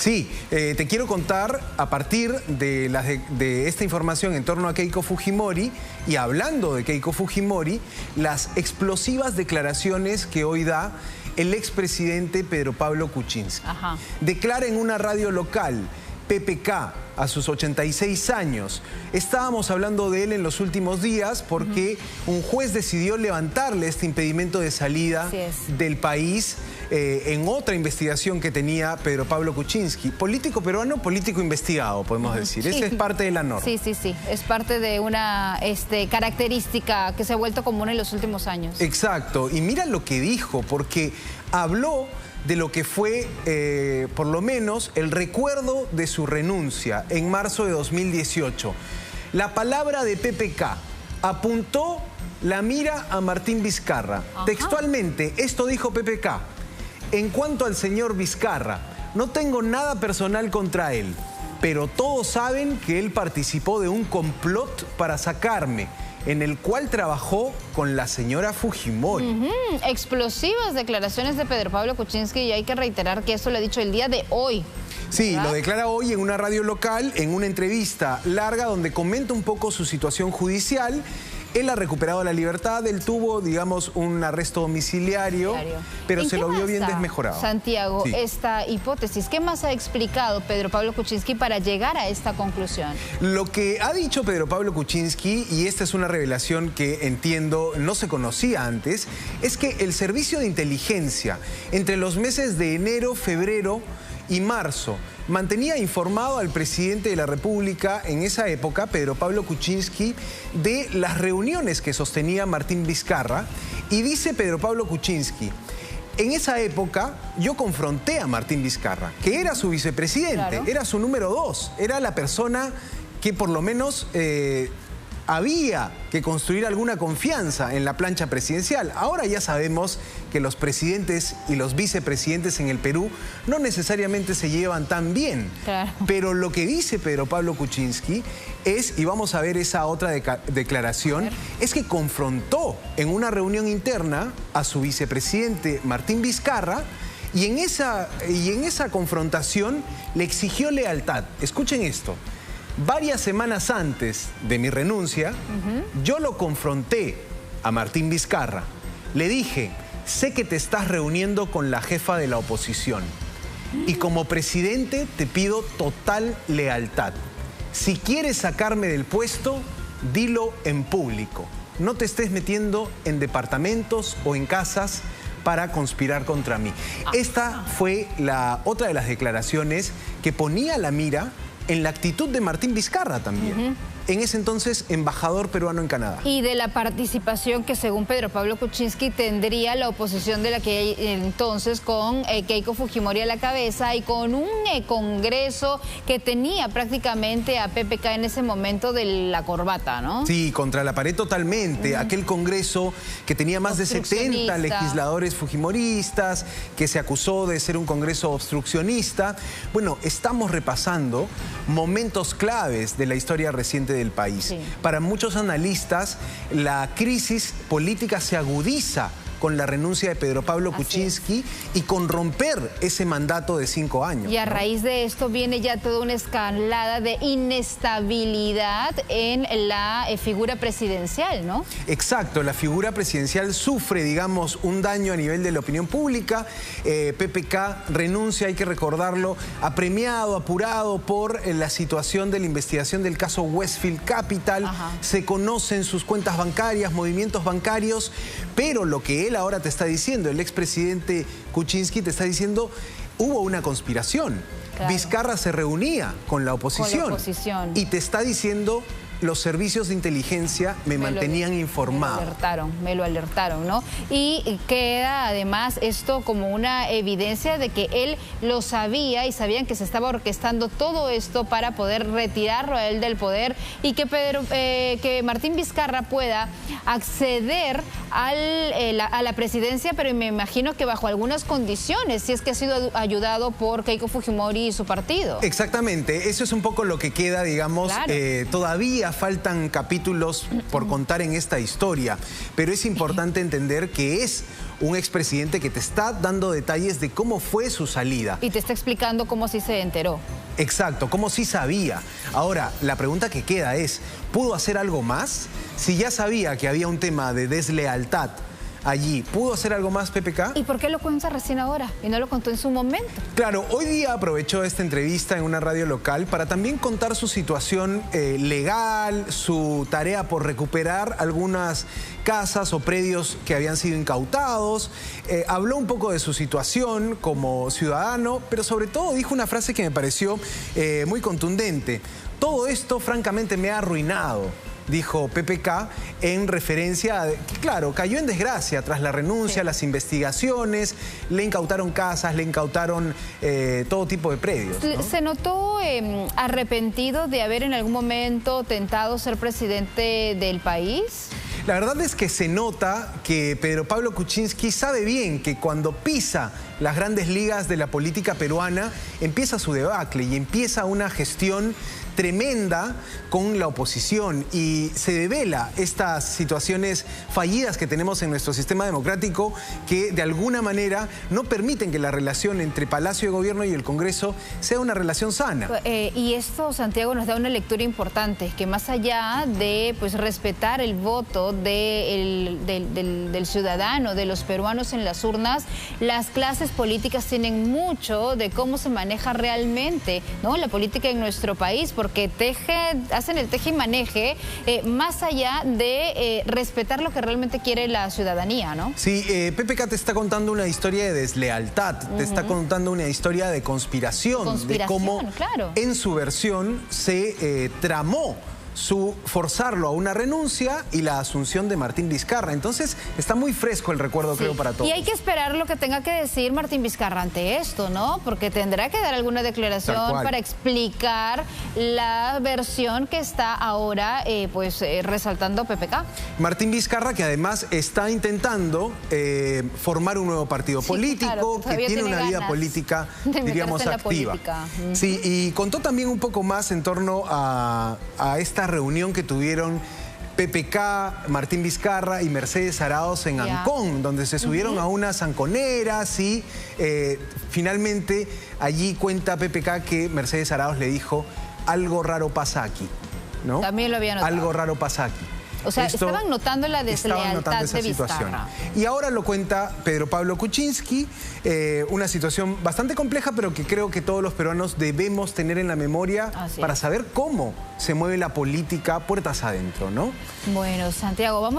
Sí, te quiero contar a partir de esta información en torno a Keiko Fujimori y hablando de Keiko Fujimori, las explosivas declaraciones que hoy da el expresidente Pedro Pablo Kuczynski. Declara en una radio local, PPK, a sus 86 años. Estábamos hablando de él en los últimos días porque un juez decidió levantarle este impedimento de salida del país en otra investigación que tenía Pedro Pablo Kuczynski. Político peruano, político investigado, podemos decir. Sí. Esa es parte de la norma. Sí. Es parte de una característica que se ha vuelto común en los últimos años. Exacto. Y mira lo que dijo, porque habló de lo que fue, por lo menos, el recuerdo de su renuncia en marzo de 2018. La palabra de PPK apuntó la mira a Martín Vizcarra. Textualmente, esto dijo PPK. En cuanto al señor Vizcarra, no tengo nada personal contra él, pero todos saben que él participó de un complot para sacarme, en el cual trabajó con la señora Fujimori. Explosivas declaraciones de Pedro Pablo Kuczynski, y hay que reiterar que esto lo ha dicho el día de hoy. Sí, ¿verdad? Lo declara hoy en una radio local, en una entrevista larga donde comenta un poco su situación judicial. Él ha recuperado la libertad, él tuvo, digamos, un arresto domiciliario, pero se lo vio bien desmejorado. Santiago, esta hipótesis, ¿qué más ha explicado Pedro Pablo Kuczynski para llegar a esta conclusión? Lo que ha dicho Pedro Pablo Kuczynski, y esta es una revelación que entiendo no se conocía antes, es que el servicio de inteligencia entre los meses de enero, febrero y marzo mantenía informado al presidente de la República en esa época, Pedro Pablo Kuczynski, de las reuniones que sostenía Martín Vizcarra. Y dice Pedro Pablo Kuczynski: en esa época yo confronté a Martín Vizcarra, que era su vicepresidente, era su número 2, era la persona que por lo menos había que construir alguna confianza en la plancha presidencial. Ahora ya sabemos que los presidentes y los vicepresidentes en el Perú no necesariamente se llevan tan bien. Pero lo que dice Pedro Pablo Kuczynski es, y vamos a ver esa otra declaración, es que confrontó en una reunión interna a su vicepresidente Martín Vizcarra y en esa confrontación le exigió lealtad. Escuchen esto. Varias semanas antes de mi renuncia, yo lo confronté a Martín Vizcarra. Le dije: sé que te estás reuniendo con la jefa de la oposición y como presidente te pido total lealtad. Si quieres sacarme del puesto, dilo en público. No te estés metiendo en departamentos o en casas para conspirar contra mí. Esta fue la otra de las declaraciones que ponía la mira en la actitud de Martín Vizcarra también. En ese entonces embajador peruano en Canadá. Y de la participación que según Pedro Pablo Kuczynski tendría la oposición de la que entonces con Keiko Fujimori a la cabeza y con un congreso que tenía prácticamente a PPK en ese momento de la corbata, ¿no? Sí, contra la pared totalmente. Aquel congreso que tenía más de 70 legisladores fujimoristas, que se acusó de ser un congreso obstruccionista. Bueno, estamos repasando momentos claves de la historia reciente del país. Para muchos analistas, la crisis política se agudiza con la renuncia de Pedro Pablo Kuczynski y con romper ese mandato de 5 años. Y a raíz de esto viene ya toda una escalada de inestabilidad en la figura presidencial, ¿no? Exacto, la figura presidencial sufre, digamos, un daño a nivel de la opinión pública. PPK renuncia, hay que recordarlo, apremiado, apurado por la situación de la investigación del caso Westfield Capital. Se conocen sus cuentas bancarias, movimientos bancarios, pero lo que él ahora te está diciendo, el expresidente Kuczynski te está diciendo, hubo una conspiración. Vizcarra se reunía con la oposición. Y te está diciendo, los servicios de inteligencia me mantenían informado. Me lo alertaron, ¿no? Y queda además esto como una evidencia de que él lo sabía y sabían que se estaba orquestando todo esto para poder retirarlo a él del poder y que que Martín Vizcarra pueda acceder a la presidencia, pero me imagino que bajo algunas condiciones, si es que ha sido ayudado por Keiko Fujimori y su partido. Exactamente, eso es un poco lo que queda, digamos, todavía faltan capítulos por contar en esta historia, pero es importante entender que es un expresidente que te está dando detalles de cómo fue su salida. Y te está explicando cómo sí se enteró. Exacto, cómo sí sabía. Ahora, la pregunta que queda es, ¿pudo hacer algo más? Si ya sabía que había un tema de deslealtad allí, ¿pudo hacer algo más PPK? ¿Y por qué lo cuenta recién ahora y no lo contó en su momento? Claro, hoy día aprovechó esta entrevista en una radio local para también contar su situación legal, su tarea por recuperar algunas casas o predios que habían sido incautados. Habló un poco de su situación como ciudadano, pero sobre todo dijo una frase que me pareció muy contundente. Todo esto, francamente, me ha arruinado, dijo PPK, en referencia a que, claro, cayó en desgracia tras la renuncia, las investigaciones, le incautaron casas, le incautaron todo tipo de predios, ¿no? ¿Se notó arrepentido de haber en algún momento tentado ser presidente del país? La verdad es que se nota que Pedro Pablo Kuczynski sabe bien que cuando pisa las grandes ligas de la política peruana, empieza su debacle y empieza una gestión tremenda con la oposición y se devela estas situaciones fallidas que tenemos en nuestro sistema democrático que de alguna manera no permiten que la relación entre Palacio de Gobierno y el Congreso sea una relación sana. Y esto, Santiago, nos da una lectura importante, que más allá de respetar el voto del ciudadano, de los peruanos en las urnas, las clases políticas tienen mucho de cómo se maneja realmente, ¿no?, la política en nuestro país, porque hacen el teje y maneje más allá de respetar lo que realmente quiere la ciudadanía, ¿no? Sí, PPK te está contando una historia de deslealtad, te está contando una historia de conspiración de cómo claro, en su versión se tramó forzarlo a una renuncia y la asunción de Martín Vizcarra. Entonces está muy fresco el recuerdo, creo, para todos. Y hay que esperar lo que tenga que decir Martín Vizcarra ante esto, ¿no? Porque tendrá que dar alguna declaración para explicar la versión que está ahora resaltando PPK. Martín Vizcarra, que además está intentando formar un nuevo partido político, claro, que tiene una vida política, diríamos, activa. Sí, y contó también un poco más en torno a esta reunión que tuvieron PPK, Martín Vizcarra y Mercedes Arauz en Ancón, donde se subieron a unas anconeras y finalmente allí cuenta PPK que Mercedes Arauz le dijo: algo raro pasa aquí, ¿no? También lo había notado. Algo raro pasa aquí. O sea, estaban notando la deslealtad de Vizcarra. Y ahora lo cuenta Pedro Pablo Kuczynski, una situación bastante compleja, pero que creo que todos los peruanos debemos tener en la memoria para saber cómo se mueve la política puertas adentro, ¿no? Bueno, Santiago, vamos